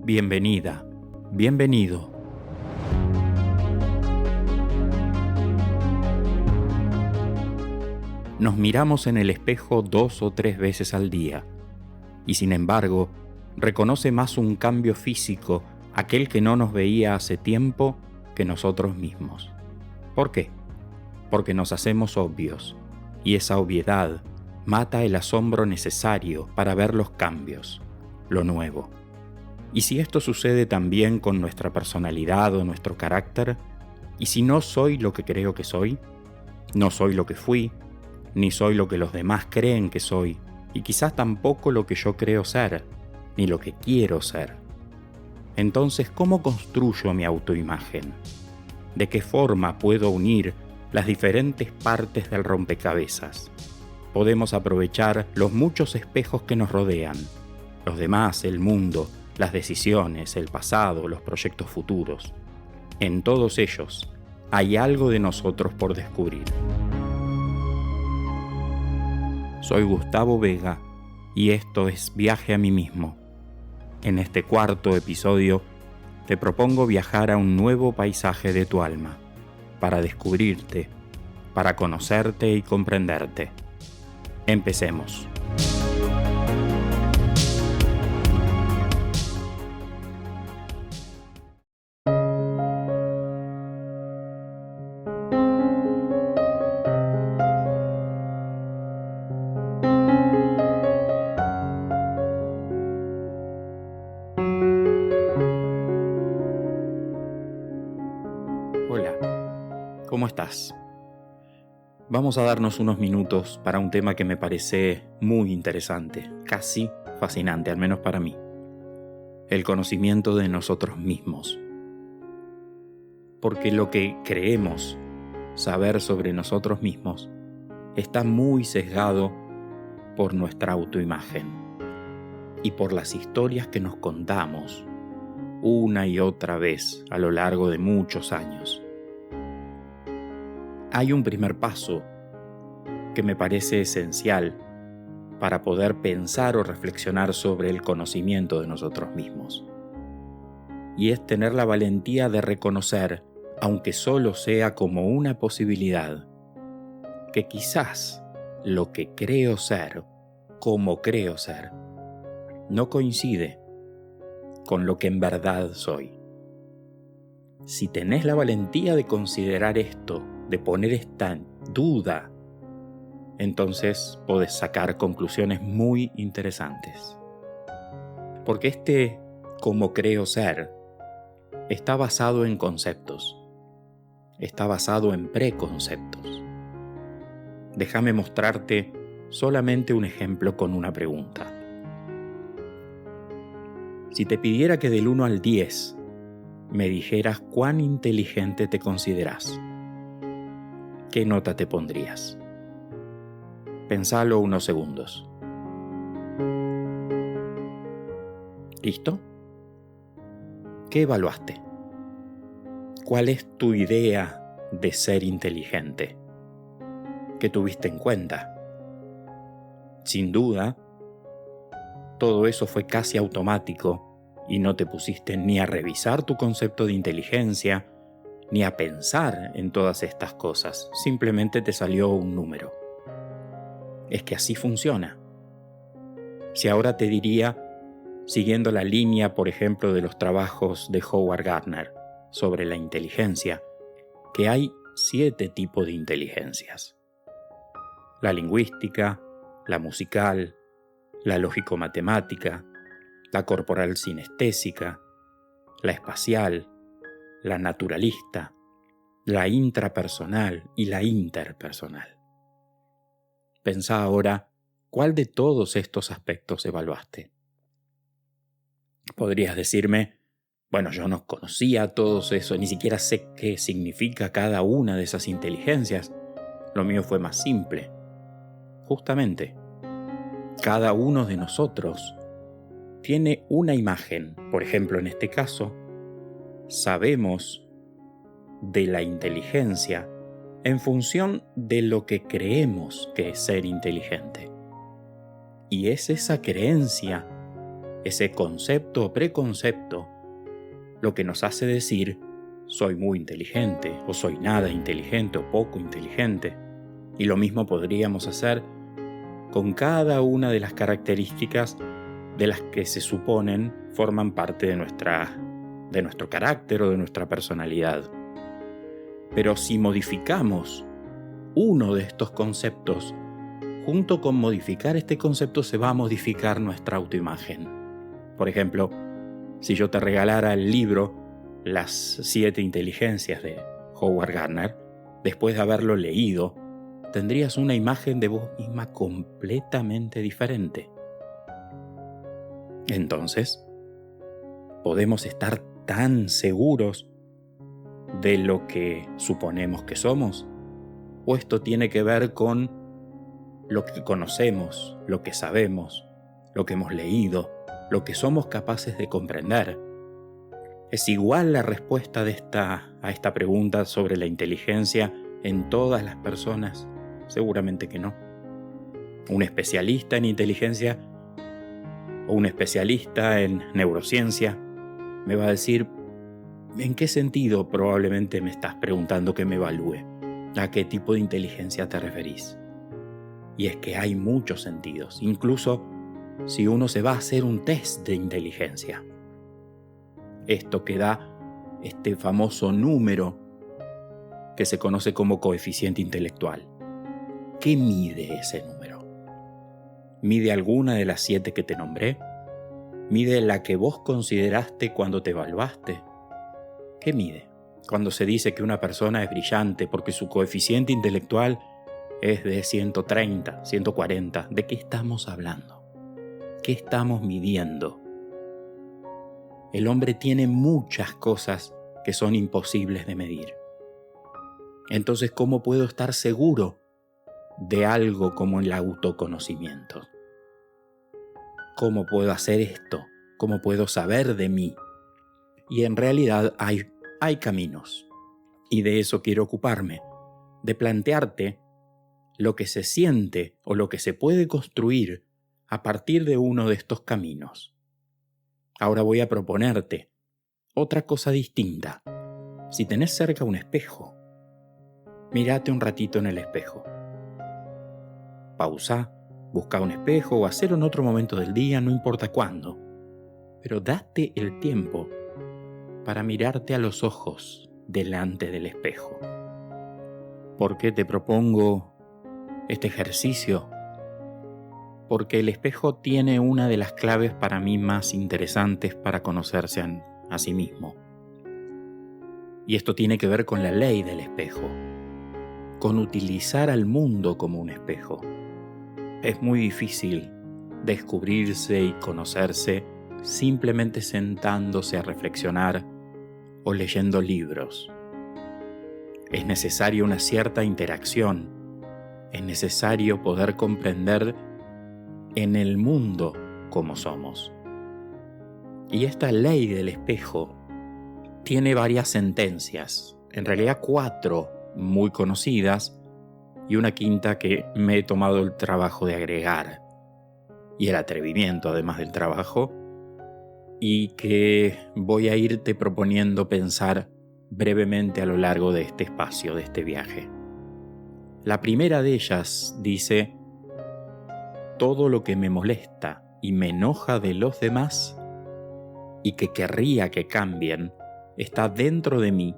Bienvenida, bienvenido. Nos miramos en el espejo 2 o 3 veces al día, y sin embargo, reconoce más un cambio físico aquel que no nos veía hace tiempo que nosotros mismos. ¿Por qué? Porque nos hacemos obvios, y esa obviedad mata el asombro necesario para ver los cambios, lo nuevo. ¿Y si esto sucede también con nuestra personalidad o nuestro carácter? ¿Y si no soy lo que creo que soy? No soy lo que fui, ni soy lo que los demás creen que soy, y quizás tampoco lo que yo creo ser, ni lo que quiero ser. Entonces, ¿cómo construyo mi autoimagen? ¿De qué forma puedo unir las diferentes partes del rompecabezas? Podemos aprovechar los muchos espejos que nos rodean, los demás, el mundo, las decisiones, el pasado, los proyectos futuros. En todos ellos hay algo de nosotros por descubrir. Soy Gustavo Vega y esto es Viaje a mí mismo. En este cuarto episodio te propongo viajar a un nuevo paisaje de tu alma, para descubrirte, para conocerte y comprenderte. Empecemos. Hola, ¿cómo estás? Vamos a darnos unos minutos para un tema que me parece muy interesante, casi fascinante, al menos para mí. El conocimiento de nosotros mismos. Porque lo que creemos saber sobre nosotros mismos está muy sesgado por nuestra autoimagen y por las historias que nos contamos una y otra vez a lo largo de muchos años. Hay un primer paso que me parece esencial para poder pensar o reflexionar sobre el conocimiento de nosotros mismos. Y es tener la valentía de reconocer, aunque solo sea como una posibilidad, que quizás lo que creo ser, como creo ser, no coincide con lo que en verdad soy. Si tenés la valentía de considerar esto, de poner esta duda, entonces podés sacar conclusiones muy interesantes. Porque este como creo ser está basado en conceptos, está basado en preconceptos. Déjame mostrarte solamente un ejemplo con una pregunta. Si te pidiera que del 1 al 10 me dijeras cuán inteligente te consideras, ¿qué nota te pondrías? Pensalo unos segundos. ¿Listo? ¿Qué evaluaste? ¿Cuál es tu idea de ser inteligente? ¿Qué tuviste en cuenta? Sin duda, todo eso fue casi automático y no te pusiste ni a revisar tu concepto de inteligencia, ni a pensar en todas estas cosas. Simplemente te salió un número. Es que así funciona. Si ahora te diría, siguiendo la línea, por ejemplo, de los trabajos de Howard Gardner sobre la inteligencia, que hay 7 tipos de inteligencias. La lingüística, la musical, la lógico-matemática, la corporal sinestésica, la espacial, la naturalista, la intrapersonal y la interpersonal. Pensá ahora, ¿cuál de todos estos aspectos evaluaste? Podrías decirme, bueno, yo no conocía todos eso, ni siquiera sé qué significa cada una de esas inteligencias. Lo mío fue más simple. Justamente, cada uno de nosotros tiene una imagen. Por ejemplo, en este caso, sabemos de la inteligencia en función de lo que creemos que es ser inteligente. Y es esa creencia ese concepto o preconcepto, lo que nos hace decir soy muy inteligente, o soy nada inteligente, o poco inteligente. Y lo mismo podríamos hacer con cada una de las características de las que se suponen forman parte de nuestro carácter o de nuestra personalidad. Pero si modificamos uno de estos conceptos, junto con modificar este concepto se va a modificar nuestra autoimagen. Por ejemplo, si yo te regalara el libro Las 7 inteligencias de Howard Gardner, después de haberlo leído, tendrías una imagen de vos misma completamente diferente. Entonces, ¿podemos estar tan seguros de lo que suponemos que somos? ¿O esto tiene que ver con lo que conocemos, lo que sabemos, lo que hemos leído, lo que somos capaces de comprender? ¿Es igual la respuesta a esta pregunta sobre la inteligencia en todas las personas? Seguramente que no. Un especialista en inteligencia o un especialista en neurociencia me va a decir ¿en qué sentido probablemente me estás preguntando que me evalúe? ¿A qué tipo de inteligencia te referís? Y es que hay muchos sentidos, incluso si uno se va a hacer un test de inteligencia. Esto que da este famoso número que se conoce como coeficiente intelectual. ¿Qué mide ese número? ¿Mide alguna de las 7 que te nombré? ¿Mide la que vos consideraste cuando te evaluaste? ¿Qué mide? Cuando se dice que una persona es brillante porque su coeficiente intelectual es de 130, 140, ¿de qué estamos hablando? ¿Qué estamos midiendo? El hombre tiene muchas cosas que son imposibles de medir. Entonces, ¿cómo puedo estar seguro de algo como el autoconocimiento? ¿Cómo puedo hacer esto? ¿Cómo puedo saber de mí? Y en realidad hay caminos. Y de eso quiero ocuparme, de plantearte lo que se siente o lo que se puede construir a partir de uno de estos caminos. Ahora voy a proponerte otra cosa distinta. Si tenés cerca un espejo, mírate un ratito en el espejo. Pausa, busca un espejo o hacelo en otro momento del día, no importa cuándo. Pero date el tiempo para mirarte a los ojos delante del espejo. ¿Por qué te propongo este ejercicio? Porque el espejo tiene una de las claves para mí más interesantes para conocerse a sí mismo. Y esto tiene que ver con la ley del espejo, con utilizar al mundo como un espejo. Es muy difícil descubrirse y conocerse simplemente sentándose a reflexionar o leyendo libros. Es necesaria una cierta interacción, es necesario poder comprender en el mundo como somos. Y esta ley del espejo tiene varias sentencias, en realidad 4 muy conocidas y una quinta que me he tomado el trabajo de agregar, y el atrevimiento además del trabajo, y que voy a irte proponiendo pensar brevemente a lo largo de este espacio, de este viaje. La primera de ellas dice: todo lo que me molesta y me enoja de los demás y que querría que cambien está dentro de mí,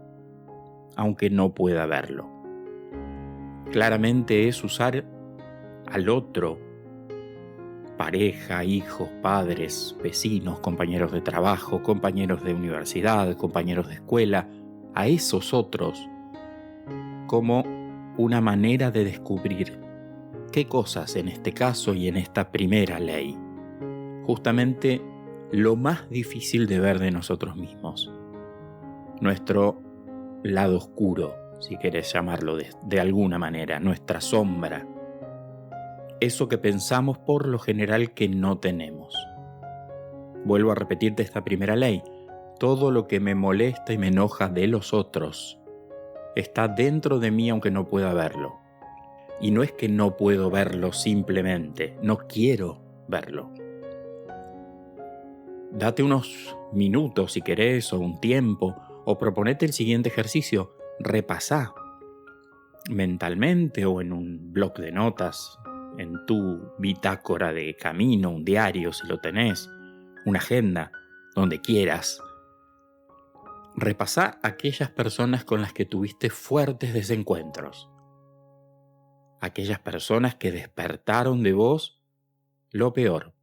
aunque no pueda verlo. Claramente es usar al otro, pareja, hijos, padres, vecinos, compañeros de trabajo, compañeros de universidad, compañeros de escuela, a esos otros como una manera de descubrir qué cosas en este caso y en esta primera ley, justamente lo más difícil de ver de nosotros mismos, nuestro lado oscuro, si querés llamarlo de alguna manera, nuestra sombra, eso que pensamos por lo general que no tenemos. Vuelvo a repetirte esta primera ley: todo lo que me molesta y me enoja de los otros está dentro de mí aunque no pueda verlo. Y no es que no puedo verlo simplemente, no quiero verlo. Date unos minutos si querés, o un tiempo, o proponete el siguiente ejercicio. Repasá mentalmente o en un bloc de notas, en tu bitácora de camino, un diario si lo tenés, una agenda, donde quieras. Repasá aquellas personas con las que tuviste fuertes desencuentros. Aquellas personas que despertaron de vos lo peor.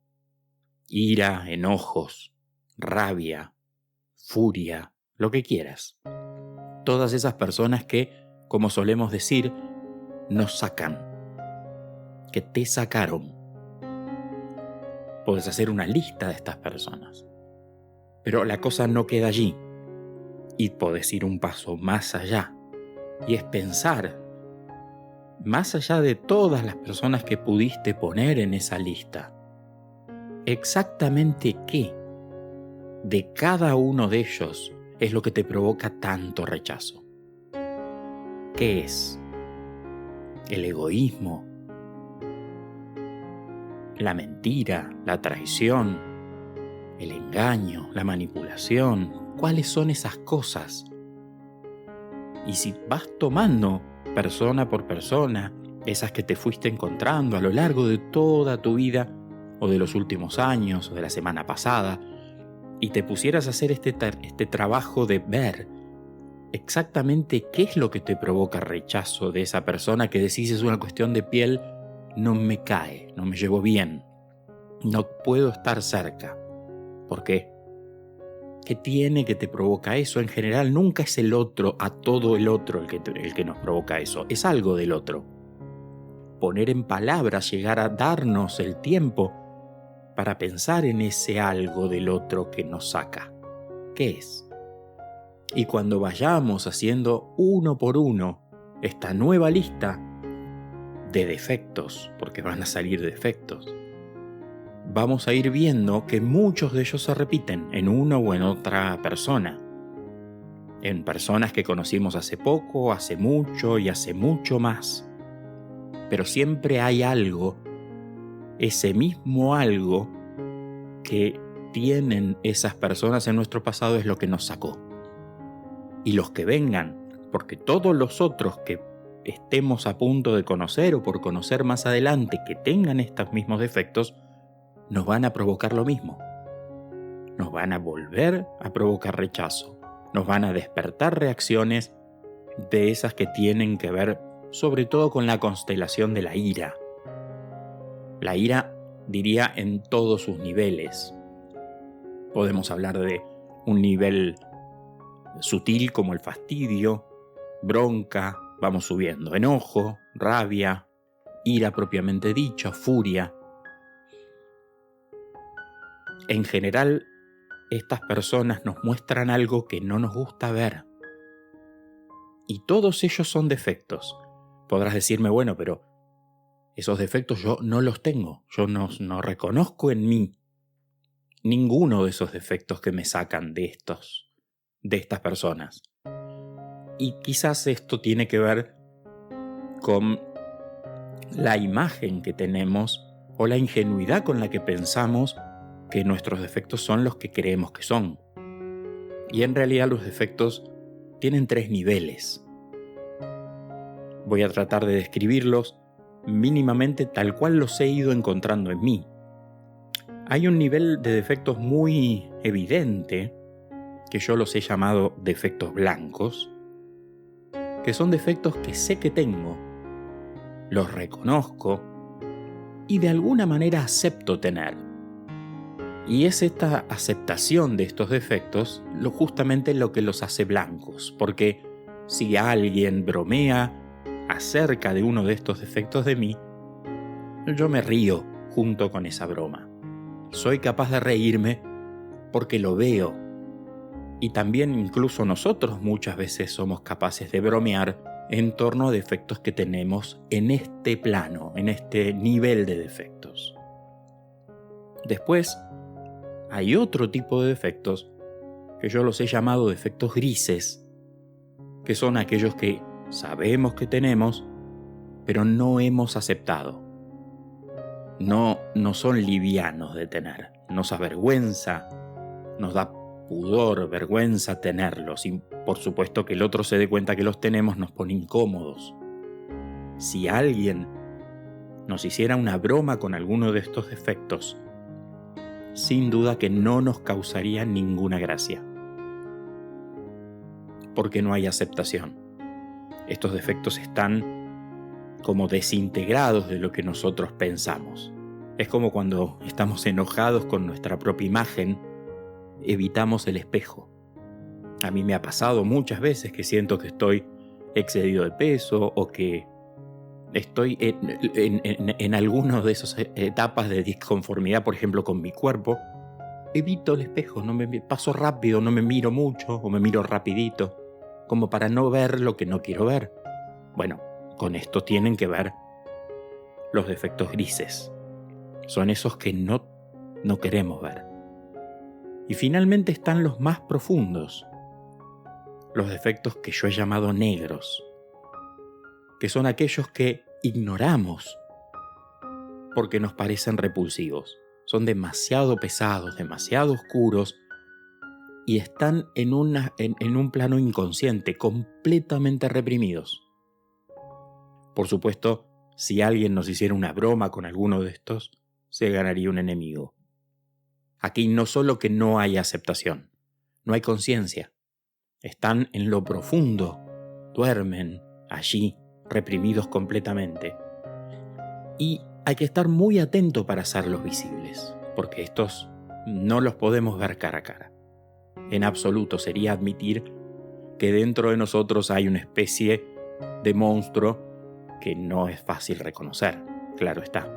Ira, enojos, rabia, furia, lo que quieras. Todas esas personas que, como solemos decir, nos sacan, que te sacaron. Podés hacer una lista de estas personas. Pero la cosa no queda allí. Y podés ir un paso más allá. Y es pensar, más allá de todas las personas que pudiste poner en esa lista, exactamente qué de cada uno de ellos es lo que te provoca tanto rechazo. ¿Qué es? ¿El egoísmo? ¿La mentira? ¿La traición? ¿El engaño? ¿La manipulación? ¿Cuáles son esas cosas? Y si vas tomando persona por persona esas que te fuiste encontrando a lo largo de toda tu vida, o de los últimos años, o de la semana pasada, y te pusieras a hacer este trabajo de ver exactamente qué es lo que te provoca rechazo de esa persona que decís es una cuestión de piel, no me cae, no me llevo bien, no puedo estar cerca. ¿Por qué? ¿Qué tiene que te provoca eso? En general nunca es el otro, a todo el otro el que nos provoca eso, es algo del otro. Poner en palabras, llegar a darnos el tiempo para pensar en ese algo del otro que nos saca. ¿Qué es? Y cuando vayamos haciendo uno por uno esta nueva lista de defectos, porque van a salir defectos, vamos a ir viendo que muchos de ellos se repiten en una o en otra persona. En personas que conocimos hace poco, hace mucho y hace mucho más. Pero siempre hay algo, ese mismo algo que tienen esas personas en nuestro pasado es lo que nos sacó. Y los que vengan, porque todos los otros que estemos a punto de conocer o por conocer más adelante que tengan estos mismos defectos, nos van a provocar lo mismo. Nos van a volver a provocar rechazo. Nos van a despertar reacciones de esas que tienen que ver sobre todo con la constelación de la ira. La ira, diría, en todos sus niveles. Podemos hablar de un nivel sutil como el fastidio, bronca, vamos subiendo, enojo, rabia, ira propiamente dicha, furia. En general, estas personas nos muestran algo que no nos gusta ver. Y todos ellos son defectos. Podrás decirme, bueno, pero esos defectos yo no los tengo. Yo no reconozco en mí ninguno de esos defectos que me sacan de estas personas. Y quizás esto tiene que ver con la imagen que tenemos o la ingenuidad con la que pensamos que nuestros defectos son los que creemos que son. Y en realidad los defectos tienen 3 niveles. Voy a tratar de describirlos mínimamente tal cual los he ido encontrando en mí. Hay un nivel de defectos muy evidente, que yo los he llamado defectos blancos, que son defectos que sé que tengo, los reconozco y de alguna manera acepto tener. Y es esta aceptación de estos defectos justamente lo que los hace blancos, porque si alguien bromea acerca de uno de estos defectos de mí, yo me río junto con esa broma. Soy capaz de reírme porque lo veo. Y también incluso nosotros muchas veces somos capaces de bromear en torno a defectos que tenemos en este plano, en este nivel de defectos. Después, hay otro tipo de defectos que yo los he llamado defectos grises, que son aquellos que sabemos que tenemos, pero no hemos aceptado. No son livianos de tener, nos avergüenza, nos da pudor, vergüenza tenerlos, y por supuesto que el otro se dé cuenta que los tenemos nos pone incómodos. Si alguien nos hiciera una broma con alguno de estos defectos, sin duda que no nos causaría ninguna gracia, porque no hay aceptación. Estos defectos están como desintegrados de lo que nosotros pensamos. Es como cuando estamos enojados con nuestra propia imagen, evitamos el espejo. A mí me ha pasado muchas veces que siento que estoy excedido de peso o que estoy en alguna de esas etapas de disconformidad, por ejemplo, con mi cuerpo. Evito el espejo, no me paso rápido, no me miro mucho o me miro rapidito, como para no ver lo que no quiero ver. Bueno, con esto tienen que ver los defectos grises. Son esos que no queremos ver. Y finalmente están los más profundos, los defectos que yo he llamado negros, que son aquellos que ignoramos porque nos parecen repulsivos. Son demasiado pesados, demasiado oscuros y están en un plano inconsciente, completamente reprimidos. Por supuesto, si alguien nos hiciera una broma con alguno de estos, se ganaría un enemigo. Aquí no solo que no hay aceptación, no hay conciencia. Están en lo profundo, duermen allí, reprimidos completamente. Y hay que estar muy atento para hacerlos visibles, porque estos no los podemos ver cara a cara. En absoluto sería admitir que dentro de nosotros hay una especie de monstruo que no es fácil reconocer, claro está.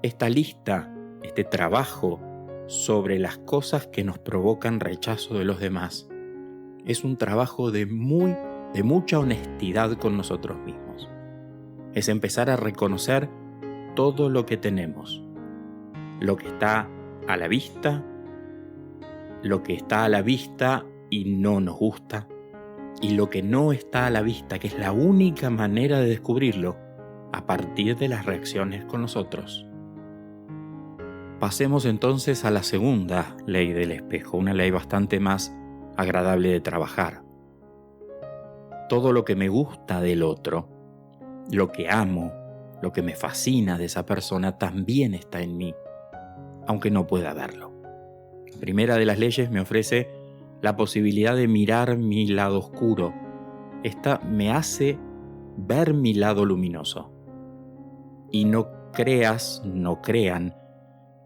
Esta lista, este trabajo sobre las cosas que nos provocan rechazo de los demás, es un trabajo de mucha honestidad con nosotros mismos. Es empezar a reconocer todo lo que tenemos, lo que está a la vista, lo que está a la vista y no nos gusta, y lo que no está a la vista, que es la única manera de descubrirlo, a partir de las reacciones con nosotros. Pasemos entonces a la segunda ley del espejo, una ley bastante más agradable de trabajar. Todo lo que me gusta del otro, lo que amo, lo que me fascina de esa persona también está en mí, aunque no pueda verlo. La primera de las leyes me ofrece la posibilidad de mirar mi lado oscuro. Esta me hace ver mi lado luminoso. Y no crean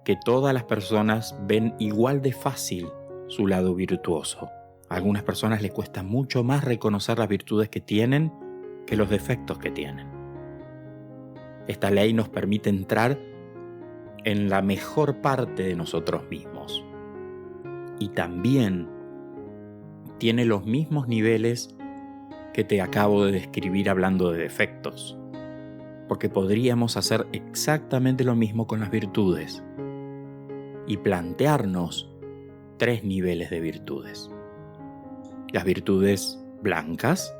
que todas las personas ven igual de fácil su lado virtuoso. A algunas personas les cuesta mucho más reconocer las virtudes que tienen que los defectos que tienen. Esta ley nos permite entrar en la mejor parte de nosotros mismos. Y también tiene los mismos niveles que te acabo de describir hablando de defectos. Porque podríamos hacer exactamente lo mismo con las virtudes y plantearnos 3 niveles de virtudes. Las virtudes blancas,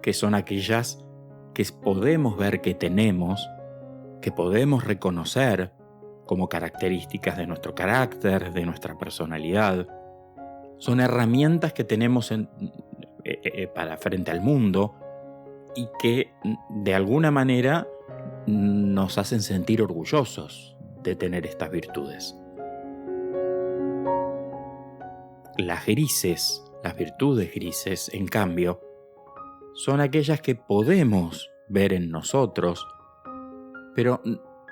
que son aquellas que podemos ver que tenemos, que podemos reconocer como características de nuestro carácter, de nuestra personalidad. Son herramientas que tenemos para frente al mundo y que de alguna manera nos hacen sentir orgullosos de tener estas virtudes. Las grises, las virtudes grises, en cambio, son aquellas que podemos ver en nosotros, pero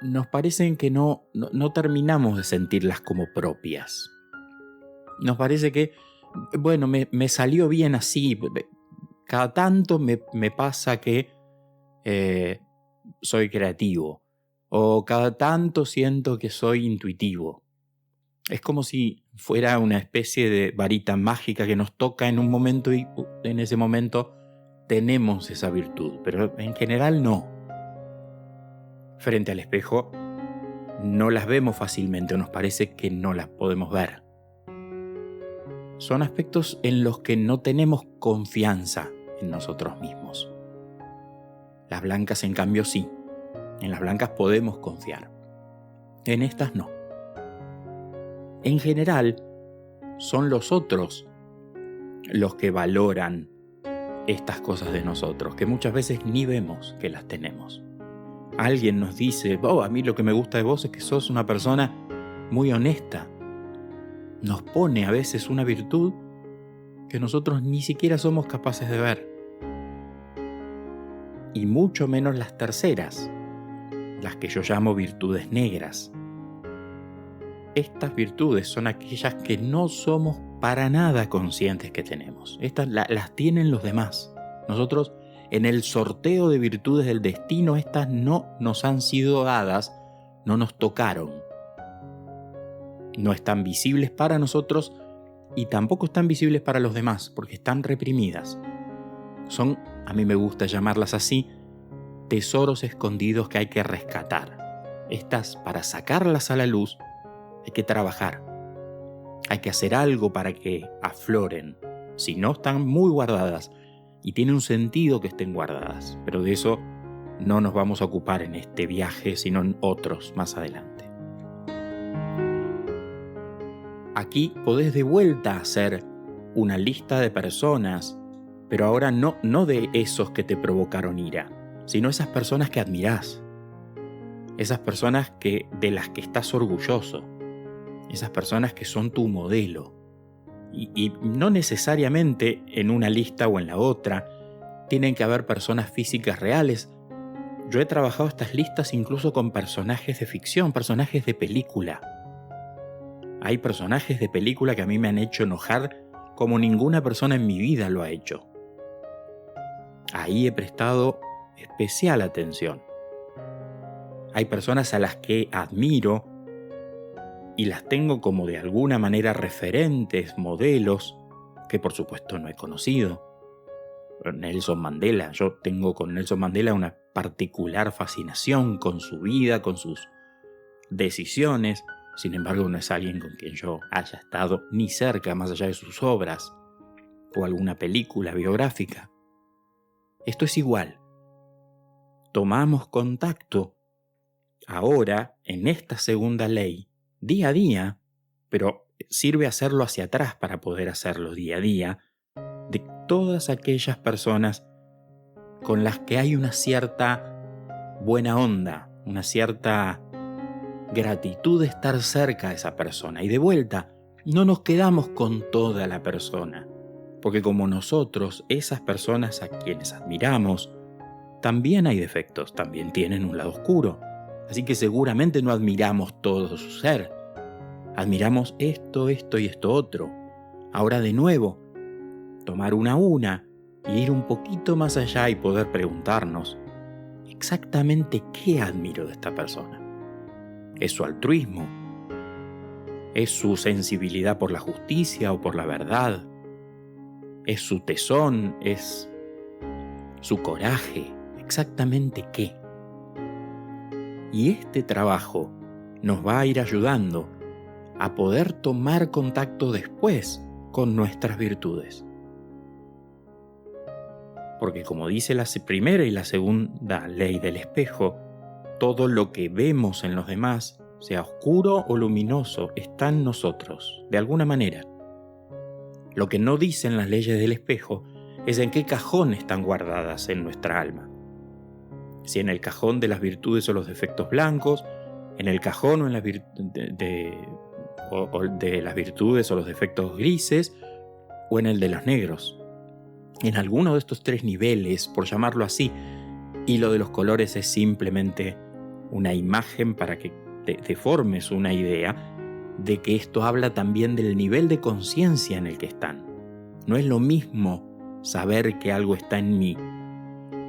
nos parecen que no terminamos de sentirlas como propias. Nos parece que, bueno, me salió bien así. Cada tanto me pasa que soy creativo, o cada tanto siento que soy intuitivo. Es como si fuera una especie de varita mágica que nos toca en un momento y en ese momento tenemos esa virtud, pero en general no. Frente al espejo no las vemos fácilmente o nos parece que no las podemos ver. Son aspectos en los que no tenemos confianza en nosotros mismos. Las blancas, en cambio, sí. En las blancas podemos confiar. En estas no. En general, son los otros los que valoran estas cosas de nosotros, que muchas veces ni vemos que las tenemos. Alguien nos dice, a mí lo que me gusta de vos es que sos una persona muy honesta. Nos pone a veces una virtud que nosotros ni siquiera somos capaces de ver. Y mucho menos las terceras, las que yo llamo virtudes negras. Estas virtudes son aquellas que no somos para nada conscientes que tenemos. Estas las tienen los demás. Nosotros, en el sorteo de virtudes del destino, estas no nos han sido dadas, no nos tocaron. No están visibles para nosotros y tampoco están visibles para los demás, porque están reprimidas. Son, a mí me gusta llamarlas así, tesoros escondidos que hay que rescatar. Estas, para sacarlas a la luz, hay que trabajar. Hay que hacer algo para que afloren. Si no, están muy guardadas y tiene un sentido que estén guardadas. Pero de eso no nos vamos a ocupar en este viaje, sino en otros más adelante. Aquí podés de vuelta hacer una lista de personas, pero ahora no de esos que te provocaron ira, sino esas personas que admirás, esas personas de las que estás orgulloso, esas personas que son tu modelo. Y no necesariamente en una lista o en la otra tienen que haber personas físicas reales. Yo he trabajado estas listas incluso con personajes de ficción, personajes de película. Hay personajes de película que a mí me han hecho enojar como ninguna persona en mi vida lo ha hecho. Ahí he prestado especial atención. Hay personas a las que admiro y las tengo como de alguna manera referentes, modelos, que por supuesto no he conocido. Nelson Mandela, yo tengo con Nelson Mandela una particular fascinación con su vida, con sus decisiones. Sin embargo, no es alguien con quien yo haya estado ni cerca, más allá de sus obras o alguna película biográfica. Esto es igual. Tomamos contacto ahora en esta segunda ley, día a día, pero sirve hacerlo hacia atrás para poder hacerlo día a día, de todas aquellas personas con las que hay una cierta buena onda, una cierta gratitud de estar cerca de esa persona. Y de vuelta, no nos quedamos con toda la persona, porque como nosotros, esas personas a quienes admiramos, también hay defectos, también tienen un lado oscuro. Así que seguramente no admiramos todo su ser. Admiramos esto y esto otro. Ahora de nuevo, tomar una a una y ir un poquito más allá y poder preguntarnos exactamente qué admiro de esta persona. ¿Es su altruismo? ¿Es su sensibilidad por la justicia o por la verdad? ¿Es su tesón? ¿Es su coraje? ¿Exactamente qué? Y este trabajo nos va a ir ayudando a poder tomar contacto después con nuestras virtudes. Porque como dice la primera y la segunda ley del espejo, todo lo que vemos en los demás, sea oscuro o luminoso, está en nosotros, de alguna manera. Lo que no dicen las leyes del espejo es en qué cajón están guardadas en nuestra alma. Si en el cajón de las virtudes o los defectos blancos, en el cajón o en de las virtudes o los defectos grises, o en el de los negros. En alguno de estos tres niveles, por llamarlo así, y lo de los colores es simplemente una imagen para que te formes una idea de que esto habla también del nivel de conciencia en el que están. No es lo mismo saber que algo está en mí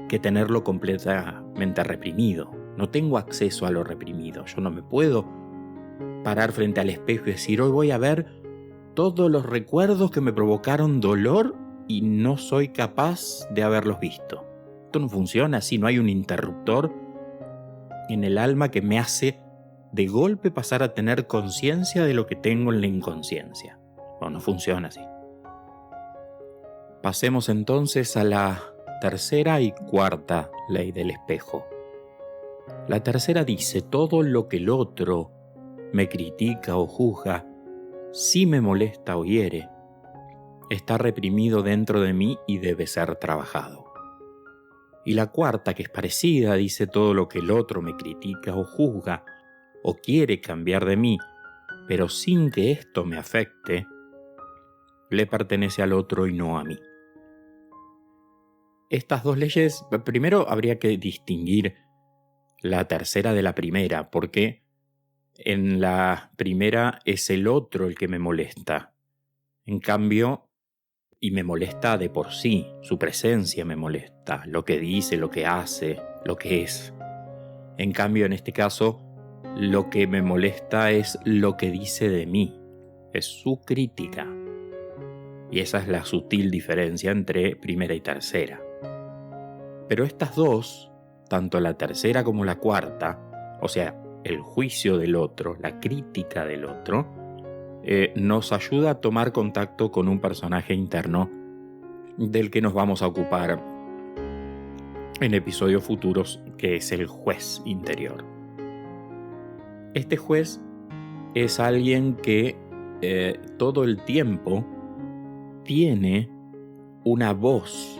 que tenerlo completamente reprimido. No tengo acceso a lo reprimido. Yo no me puedo parar frente al espejo y decir, hoy voy a ver todos los recuerdos que me provocaron dolor y no soy capaz de haberlos visto. Esto no funciona así, no hay un interruptor en el alma que me hace de golpe pasar a tener conciencia de lo que tengo en la inconsciencia. No funciona así. Pasemos entonces a la tercera y cuarta ley del espejo. La tercera dice, todo lo que el otro me critica o juzga si me molesta o hiere, está reprimido dentro de mí y debe ser trabajado. Y la cuarta, que es parecida, dice todo lo que el otro me critica o juzga o quiere cambiar de mí, pero sin que esto me afecte, le pertenece al otro y no a mí. Estas dos leyes, primero habría que distinguir la tercera de la primera, porque en la primera es el otro el que me molesta. En cambio, y me molesta de por sí, su presencia me molesta, lo que dice, lo que hace, lo que es. En cambio, en este caso, lo que me molesta es lo que dice de mí, es su crítica. Y esa es la sutil diferencia entre primera y tercera. Pero estas dos, tanto la tercera como la cuarta, o sea, el juicio del otro, la crítica del otro, nos ayuda a tomar contacto con un personaje interno del que nos vamos a ocupar en episodios futuros, que es el juez interior. Este juez es alguien que todo el tiempo tiene una voz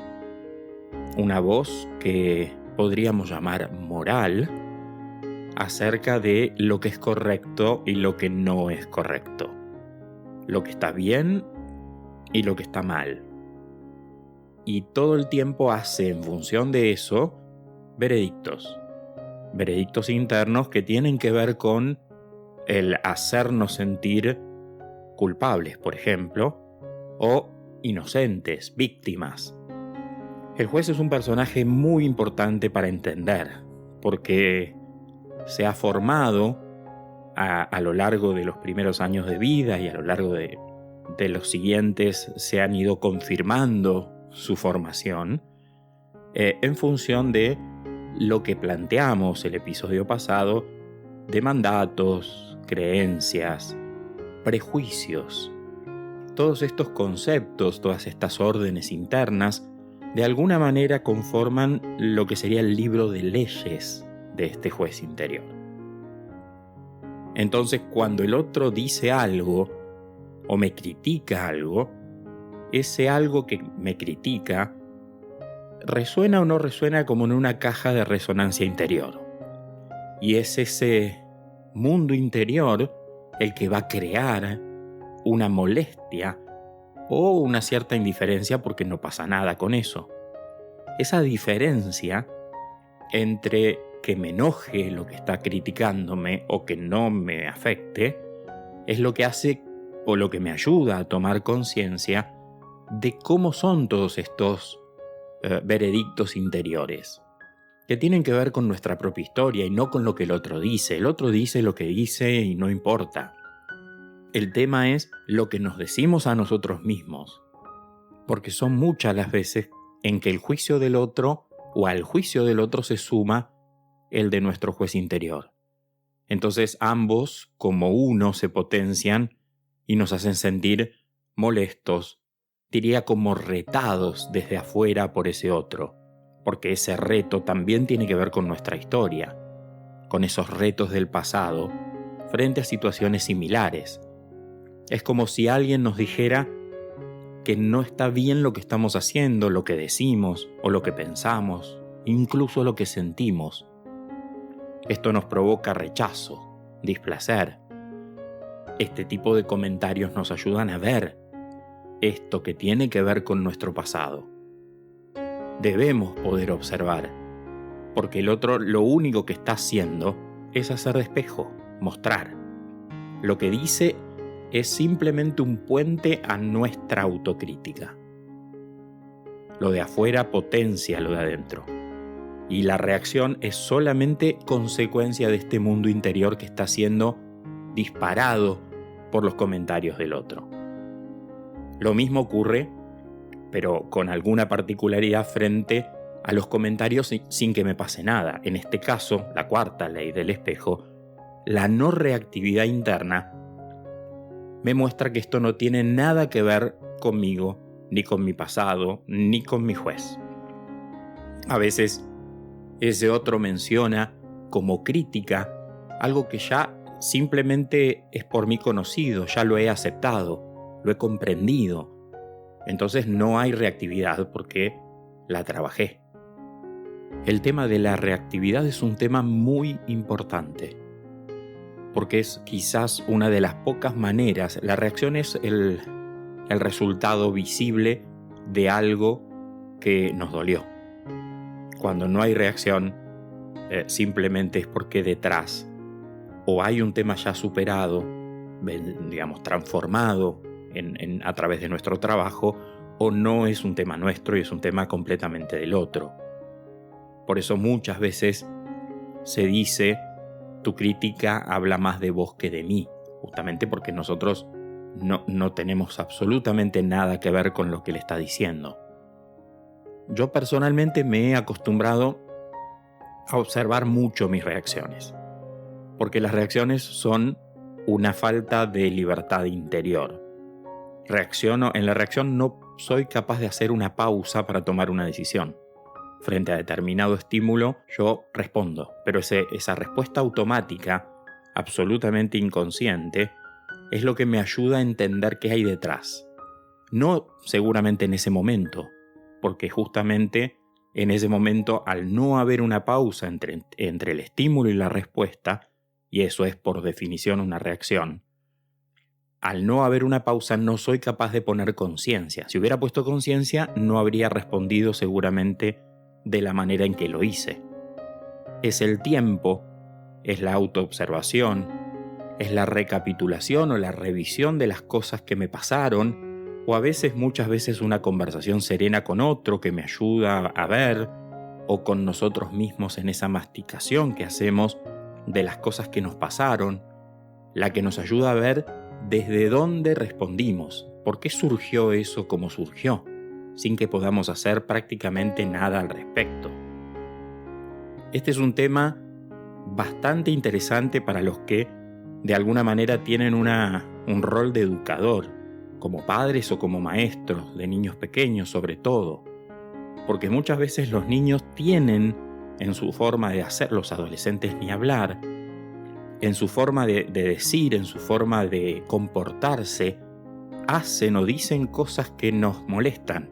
que podríamos llamar moral acerca de lo que es correcto y lo que no es correcto, lo que está bien y lo que está mal. Y todo el tiempo hace en función de eso veredictos internos que tienen que ver con el hacernos sentir culpables, por ejemplo, o inocentes, víctimas. El juez es un personaje muy importante para entender, porque se ha formado a lo largo de los primeros años de vida y a lo largo de los siguientes se han ido confirmando su formación en función de lo que planteamos el episodio pasado de mandatos, creencias, prejuicios. Todos estos conceptos, todas estas órdenes internas, de alguna manera conforman lo que sería el libro de leyes de este juez interior. Entonces, cuando el otro dice algo o me critica algo, ese algo que me critica resuena o no resuena como en una caja de resonancia interior. Y es ese mundo interior el que va a crear una molestia o una cierta indiferencia porque no pasa nada con eso. Esa diferencia entre que me enoje lo que está criticándome o que no me afecte es lo que hace o lo que me ayuda a tomar conciencia de cómo son todos estos veredictos interiores que tienen que ver con nuestra propia historia y no con lo que el otro dice. El otro dice lo que dice y no importa. El tema es lo que nos decimos a nosotros mismos, porque son muchas las veces en que el juicio del otro o al juicio del otro se suma el de nuestro juez interior. Entonces ambos como uno se potencian y nos hacen sentir molestos, diría como retados desde afuera por ese otro, porque ese reto también tiene que ver con nuestra historia, con esos retos del pasado frente a situaciones similares. Es como si alguien nos dijera que no está bien lo que estamos haciendo, lo que decimos o lo que pensamos, incluso lo que sentimos. Esto nos provoca rechazo, displacer. Este tipo de comentarios nos ayudan a ver esto que tiene que ver con nuestro pasado. Debemos poder observar, porque el otro lo único que está haciendo es hacer de espejo, mostrar. Lo que dice es simplemente un puente a nuestra autocrítica. Lo de afuera potencia lo de adentro. Y la reacción es solamente consecuencia de este mundo interior que está siendo disparado por los comentarios del otro. Lo mismo ocurre, pero con alguna particularidad frente a los comentarios sin que me pase nada. En este caso, la cuarta ley del espejo, la no reactividad interna, me muestra que esto no tiene nada que ver conmigo, ni con mi pasado, ni con mi juez. A veces ese otro menciona como crítica algo que ya simplemente es por mí conocido, ya lo he aceptado, lo he comprendido. Entonces no hay reactividad porque la trabajé. El tema de la reactividad es un tema muy importante, porque es quizás una de las pocas maneras. La reacción es el resultado visible de algo que nos dolió. Cuando no hay reacción, simplemente es porque detrás o hay un tema ya superado, digamos, transformado a través de nuestro trabajo, o no es un tema nuestro y es un tema completamente del otro. Por eso muchas veces se dice, tu crítica habla más de vos que de mí, justamente porque nosotros no tenemos absolutamente nada que ver con lo que le está diciendo. Yo personalmente me he acostumbrado a observar mucho mis reacciones, porque las reacciones son una falta de libertad interior. En la reacción no soy capaz de hacer una pausa para tomar una decisión. Frente a determinado estímulo, yo respondo, pero esa respuesta automática, absolutamente inconsciente, es lo que me ayuda a entender qué hay detrás. No seguramente en ese momento, porque justamente en ese momento, al no haber una pausa entre el estímulo y la respuesta, y eso es por definición una reacción, al no haber una pausa no soy capaz de poner conciencia. Si hubiera puesto conciencia, no habría respondido seguramente de la manera en que lo hice. Es el tiempo, es la autoobservación, es la recapitulación o la revisión de las cosas que me pasaron, o a veces, muchas veces, una conversación serena con otro que me ayuda a ver, o con nosotros mismos en esa masticación que hacemos de las cosas que nos pasaron, la que nos ayuda a ver desde dónde respondimos, por qué surgió eso como surgió, sin que podamos hacer prácticamente nada al respecto. Este es un tema bastante interesante para los que de alguna manera tienen un rol de educador, como padres o como maestros de niños pequeños sobre todo, porque muchas veces los niños tienen en su forma de hacer, los adolescentes ni hablar, en su forma de decir, en su forma de comportarse, hacen o dicen cosas que nos molestan.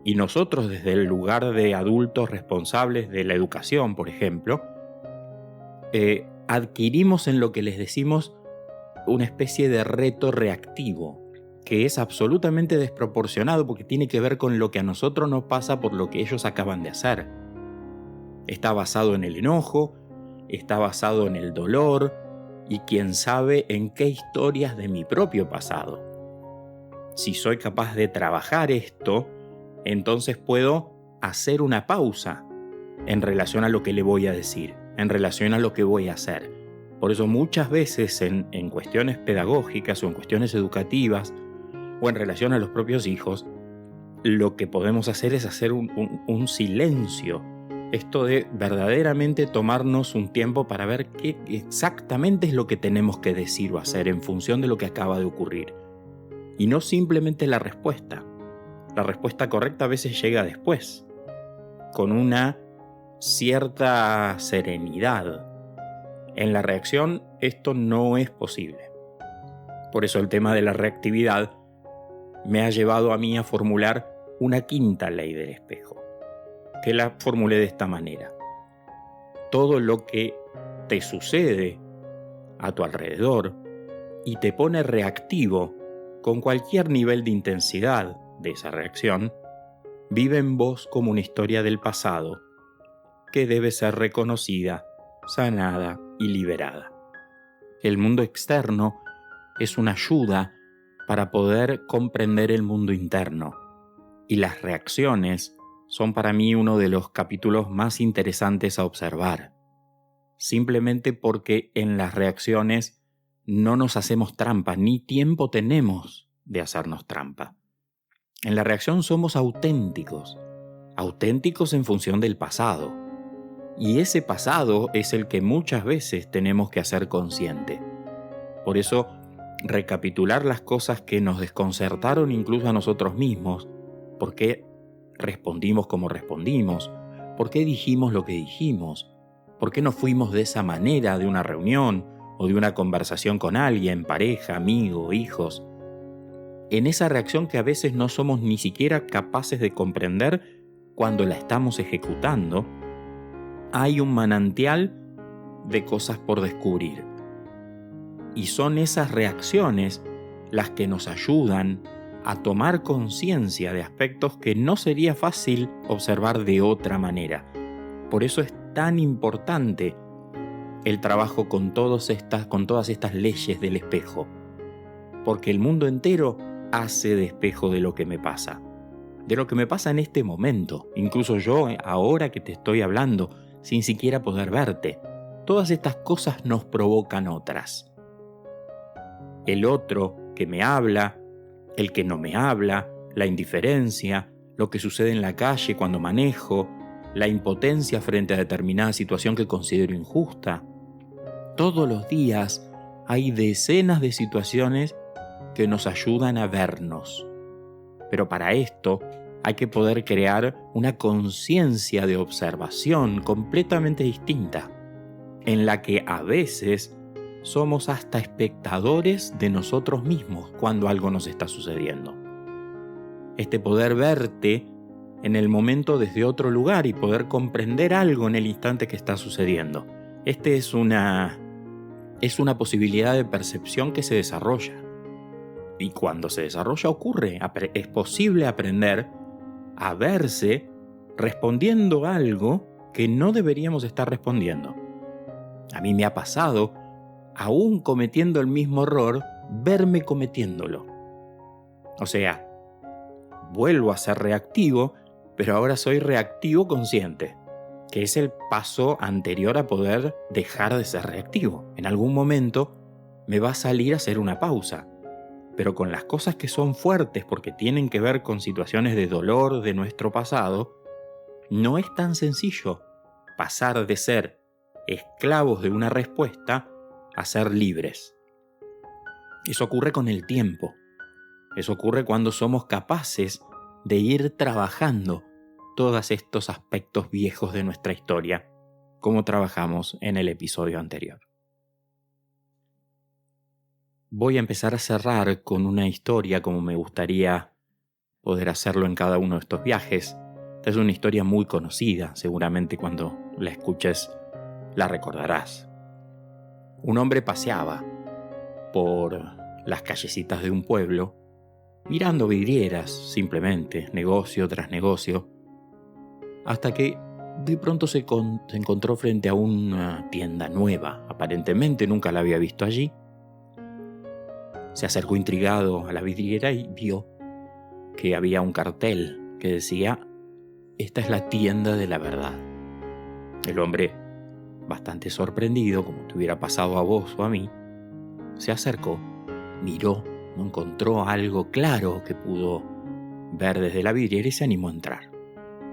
Y nosotros, desde el lugar de adultos responsables de la educación, por ejemplo, adquirimos en lo que les decimos una especie de reto reactivo, que es absolutamente desproporcionado porque tiene que ver con lo que a nosotros nos pasa por lo que ellos acaban de hacer. Está basado en el enojo, está basado en el dolor y quién sabe en qué historias de mi propio pasado. Si soy capaz de trabajar esto, entonces puedo hacer una pausa en relación a lo que le voy a decir, en relación a lo que voy a hacer. Por eso muchas veces en cuestiones pedagógicas o en cuestiones educativas o en relación a los propios hijos, lo que podemos hacer es hacer un silencio. Esto de verdaderamente tomarnos un tiempo para ver qué exactamente es lo que tenemos que decir o hacer en función de lo que acaba de ocurrir. Y no simplemente la respuesta. La respuesta correcta a veces llega después, con una cierta serenidad. En la reacción esto no es posible. Por eso el tema de la reactividad me ha llevado a mí a formular una quinta ley del espejo, que la formulé de esta manera. Todo lo que te sucede a tu alrededor y te pone reactivo con cualquier nivel de intensidad de esa reacción, vive en vos como una historia del pasado que debe ser reconocida, sanada y liberada. El mundo externo es una ayuda para poder comprender el mundo interno, y las reacciones son para mí uno de los capítulos más interesantes a observar, simplemente porque en las reacciones no nos hacemos trampa, ni tiempo tenemos de hacernos trampa. En la reacción somos auténticos en función del pasado, y ese pasado es el que muchas veces tenemos que hacer consciente. Por eso, recapitular las cosas que nos desconcertaron incluso a nosotros mismos, por qué respondimos como respondimos, por qué dijimos lo que dijimos, por qué nos fuimos de esa manera de una reunión o de una conversación con alguien, pareja, amigo, hijos. En esa reacción que a veces no somos ni siquiera capaces de comprender cuando la estamos ejecutando, hay un manantial de cosas por descubrir. Y son esas reacciones las que nos ayudan a tomar conciencia de aspectos que no sería fácil observar de otra manera. Por eso es tan importante el trabajo con todas estas leyes del espejo, porque el mundo entero hace de espejo de lo que me pasa en este momento, incluso yo ahora que te estoy hablando, sin siquiera poder verte. Todas estas cosas nos provocan otras. El otro que me habla, el que no me habla, la indiferencia, lo que sucede en la calle cuando manejo, la impotencia frente a determinada situación que considero injusta. Todos los días hay decenas de situaciones que nos ayudan a vernos. Pero para esto hay que poder crear una conciencia de observación completamente distinta, en la que a veces somos hasta espectadores de nosotros mismos cuando algo nos está sucediendo. Este poder verte en el momento desde otro lugar y poder comprender algo en el instante que está sucediendo. Es una posibilidad de percepción que se desarrolla. Y cuando se desarrolla es posible aprender a verse respondiendo algo que no deberíamos estar respondiendo. A mí me ha pasado, aún cometiendo el mismo error, verme cometiéndolo. O sea, vuelvo a ser reactivo, pero ahora soy reactivo consciente, que es el paso anterior a poder dejar de ser reactivo. En algún momento me va a salir a hacer una pausa, pero con las cosas que son fuertes porque tienen que ver con situaciones de dolor de nuestro pasado, no es tan sencillo pasar de ser esclavos de una respuesta a ser libres. Eso ocurre con el tiempo. Eso ocurre cuando somos capaces de ir trabajando todos estos aspectos viejos de nuestra historia, como trabajamos en el episodio anterior. Voy a empezar a cerrar con una historia como me gustaría poder hacerlo en cada uno de estos viajes. Esta es una historia muy conocida, seguramente cuando la escuches la recordarás. Un hombre paseaba por las callecitas de un pueblo, mirando vidrieras simplemente, negocio tras negocio, hasta que de pronto se encontró frente a una tienda nueva. Aparentemente nunca la había visto allí. Se acercó intrigado a la vidriera y vio que había un cartel que decía: "Esta es la tienda de la verdad". El hombre, bastante sorprendido, como te hubiera pasado a vos o a mí, se acercó, miró, no encontró algo claro que pudo ver desde la vidriera y se animó a entrar.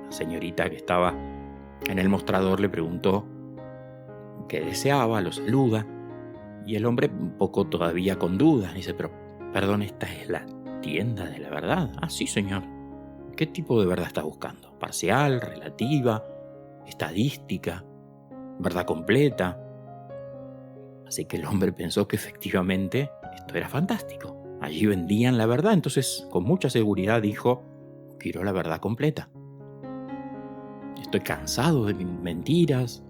La señorita que estaba en el mostrador le preguntó qué deseaba, lo saluda, y el hombre, un poco todavía con dudas, dice: "Pero, perdón, ¿esta es la tienda de la verdad?". "Ah, sí, señor". "¿Qué tipo de verdad está buscando? ¿Parcial, relativa, estadística, verdad completa?". Así que el hombre pensó que efectivamente esto era fantástico. Allí vendían la verdad, entonces con mucha seguridad dijo: "Quiero la verdad completa. Estoy cansado de mentiras,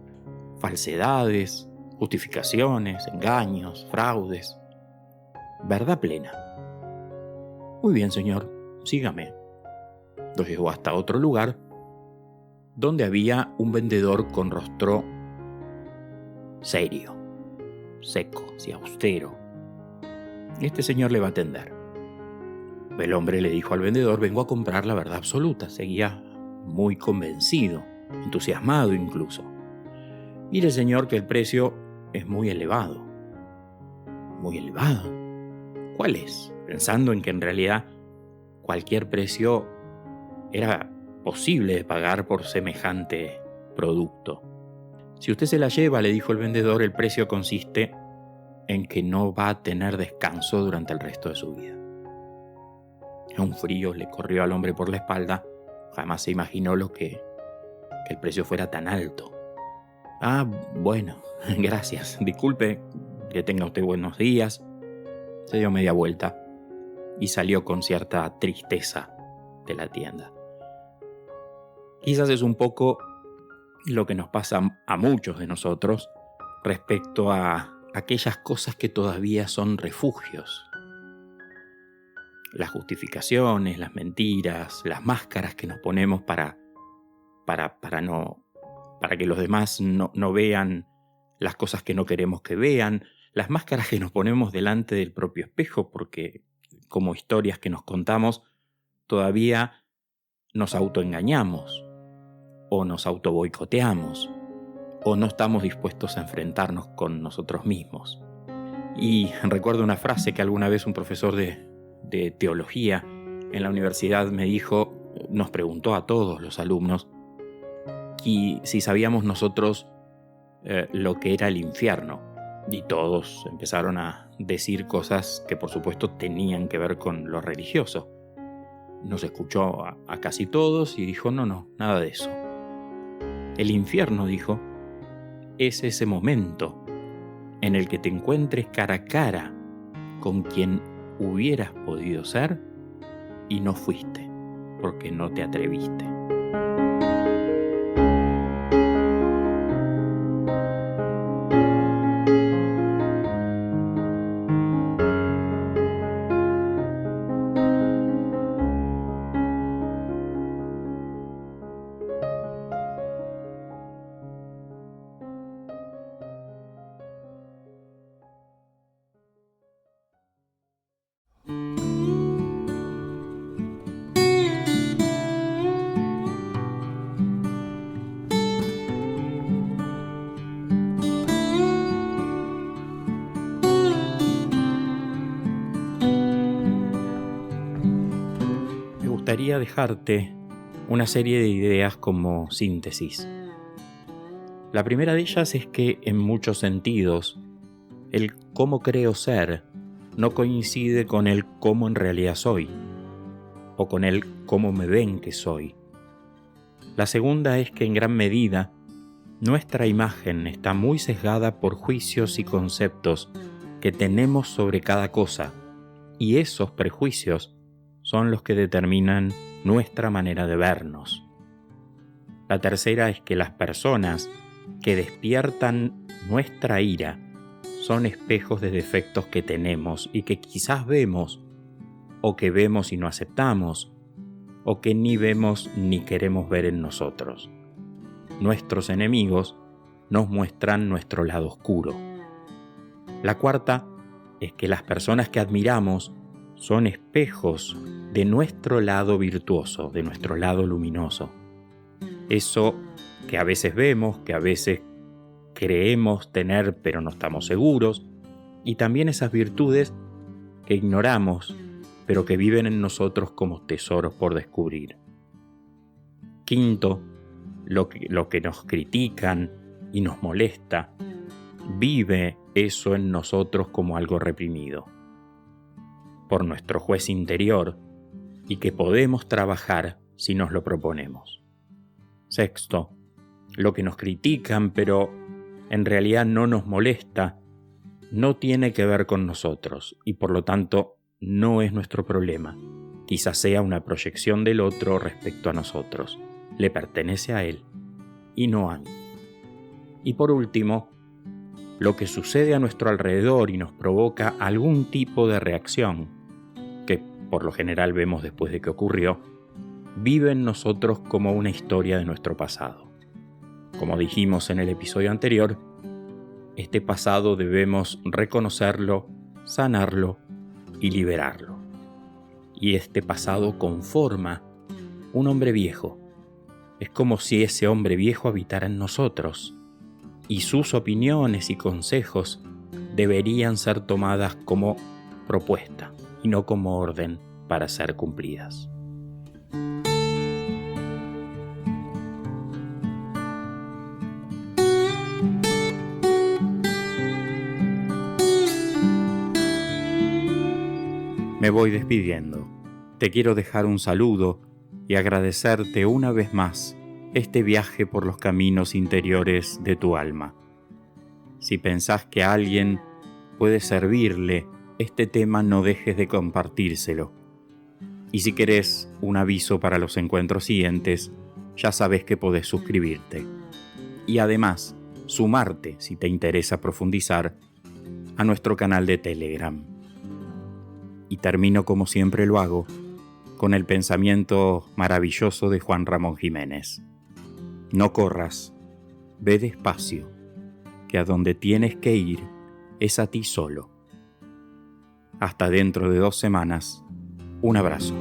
falsedades, justificaciones, engaños, fraudes. Verdad plena". "Muy bien, señor, sígame". Lo llevó hasta otro lugar donde había un vendedor con rostro serio, seco, y austero. "Este señor le va a atender". El hombre le dijo al vendedor: "Vengo a comprar la verdad absoluta". Seguía muy convencido, entusiasmado incluso. "Mire, señor, que el precio es muy elevado". "¿Muy elevado? ¿Cuál es?", pensando en que en realidad cualquier precio era posible de pagar por semejante producto. "Si usted se la lleva", le dijo el vendedor, "el precio consiste en que no va a tener descanso durante el resto de su vida". Un frío le corrió al hombre por la espalda. Jamás se imaginó que el precio fuera tan alto. "Ah, bueno, gracias. Disculpe, que tenga usted buenos días. Se dio media vuelta y salió con cierta tristeza de la tienda. Quizás es un poco lo que nos pasa a muchos de nosotros respecto a aquellas cosas que todavía son refugios. Las justificaciones, las mentiras, las máscaras que nos ponemos para que los demás no vean las cosas que no queremos que vean, las máscaras que nos ponemos delante del propio espejo, porque como historias que nos contamos todavía nos autoengañamos, o nos autoboicoteamos, o no estamos dispuestos a enfrentarnos con nosotros mismos. Y recuerdo una frase que alguna vez un profesor de teología en la universidad nos preguntó a todos los alumnos si sabíamos nosotros lo que era el infierno. Y todos empezaron a decir cosas que por supuesto tenían que ver con lo religioso. Nos escuchó a casi todos y dijo, no, nada de eso. El infierno, dijo, es ese momento en el que te encuentres cara a cara con quien hubieras podido ser y no fuiste, porque no te atreviste. Me gustaría dejarte una serie de ideas como síntesis. La primera de ellas es que en muchos sentidos el cómo creo ser no coincide con el cómo en realidad soy, o con el cómo me ven que soy. La segunda es que en gran medida nuestra imagen está muy sesgada por juicios y conceptos que tenemos sobre cada cosa, y esos prejuicios son los que determinan nuestra manera de vernos. La tercera es que las personas que despiertan nuestra ira son espejos de defectos que tenemos y que quizás vemos, o que vemos y no aceptamos, o que ni vemos ni queremos ver en nosotros. Nuestros enemigos nos muestran nuestro lado oscuro. La cuarta es que las personas que admiramos son espejos de nuestro lado virtuoso, de nuestro lado luminoso. Eso que a veces vemos, que a veces creemos tener pero no estamos seguros, y también esas virtudes que ignoramos pero que viven en nosotros como tesoros por descubrir. Quinto, lo que nos critican y nos molesta, vive eso en nosotros como algo reprimido por nuestro juez interior y que podemos trabajar si nos lo proponemos. Sexto, lo que nos critican pero en realidad no nos molesta, no tiene que ver con nosotros y por lo tanto no es nuestro problema. Quizás sea una proyección del otro respecto a nosotros. Le pertenece a él y no a mí. Y por último, lo que sucede a nuestro alrededor y nos provoca algún tipo de reacción, que por lo general vemos después de que ocurrió, vive en nosotros como una historia de nuestro pasado. Como dijimos en el episodio anterior, este pasado debemos reconocerlo, sanarlo y liberarlo. Y este pasado conforma un hombre viejo. Es como si ese hombre viejo habitara en nosotros, y sus opiniones y consejos deberían ser tomadas como propuesta y no como orden para ser cumplidas. Me voy despidiendo. Te quiero dejar un saludo y agradecerte una vez más este viaje por los caminos interiores de tu alma. Si pensás que alguien puede servirle este tema, no dejes de compartírselo. Y si querés un aviso para los encuentros siguientes, ya sabes que podés suscribirte. Y además, sumarte, si te interesa profundizar, a nuestro canal de Telegram. Y termino como siempre lo hago, con el pensamiento maravilloso de Juan Ramón Jiménez. No corras, ve despacio, que a donde tienes que ir es a ti solo. Hasta dentro de 2 semanas, un abrazo.